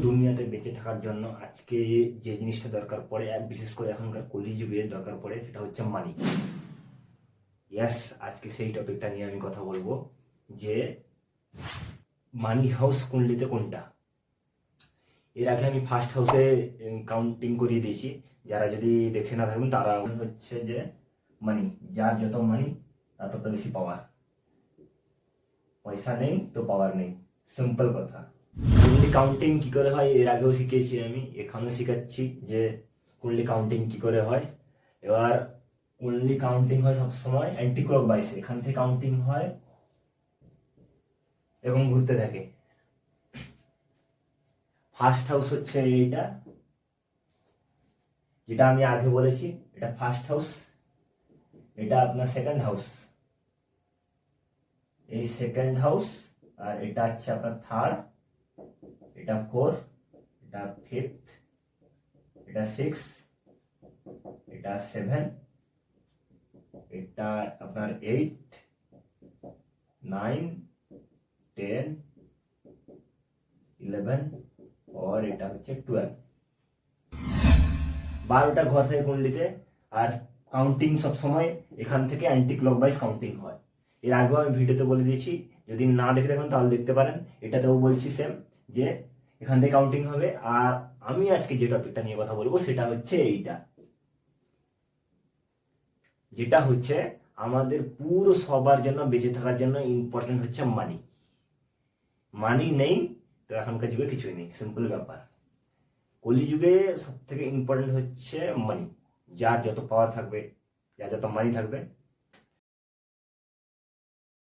দুনিয়াতে বেঁচে থাকার জন্য আজকে যে জিনিসটা দরকার পড়ে, বিশেষ করে এখনকার কলিযুগে দরকার পড়ে, সেটা হচ্ছে মানি। ইয়াস, আজকে সেই টপিকটা নিয়ে আমি কথা বলবো যে মানি হাউস কুণ্ডলিতে কোনটা। এর আগে আমি ফার্স্ট হাউসে কাউন্টিং করিয়ে দিয়েছি, যারা যদি দেখে না থাকবেন তারা হচ্ছে যে মানি, যার যত মানি তার তত বেশি পাওয়ার। পয়সা নেই তো পাওয়ার নেই, সিম্পল কথা। কুণ্ডলি কাউন্টিং কি করে হয় এর আগেও শিখিয়েছি আমি, এখানেও শিখাচ্ছি যে কুণ্ডলি কাউন্টিং কি করে হয়। এবার কুণ্ডলি কাউন্টিং হয় সবসময় অ্যান্টি ক্লকওয়াইজ, এখান থেকে কাউন্টিং হয় এবং ঘুরতে থাকে। ফার্স্ট হাউস হচ্ছে এইটা, যেটা আমি আগে বলেছি, এটা ফার্স্ট হাউস। এটা আপনার সেকেন্ড হাউস, এই সেকেন্ড হাউস। আর এটা হচ্ছে আপনার থার্ড, এটা ফোর, এটা ফিফথ, এটা সিক্স, এটা সেভেন, এটা আপনার 8, 9, 10, 11 আর এটা হচ্ছে 12। 12টা ঘর থেকে কুণ্ডলিতে। আর কাউন্টিং সবসময় এখান থেকে অ্যান্টি ক্লকওয়াইজ কাউন্টিং হয়। এর আগেও আমি ভিডিওতে বলে দিয়েছি, যদি না দেখে থাকেন তাহলে দেখতে পারেন। এটাতেও বলছি সেম, যে এখান থেকে কাউন্টিং হবে। আর আমি আজকে যে টপিকটা নিয়ে কথা বলবো সেটা হচ্ছে এইটা, যেটা হচ্ছে আমাদের পুরো সবার জন্য বেঁচে থাকার জন্য ইম্পর্টেন্ট হচ্ছে মানি। মানি নেই তো এখনকার যুগে কিছুই নেই, সিম্পল ব্যাপার। কলিযুগে সব থেকে ইম্পর্টেন্ট হচ্ছে মানি। যার যত পাওয়ার থাকবে, যার যত মানি থাকবে,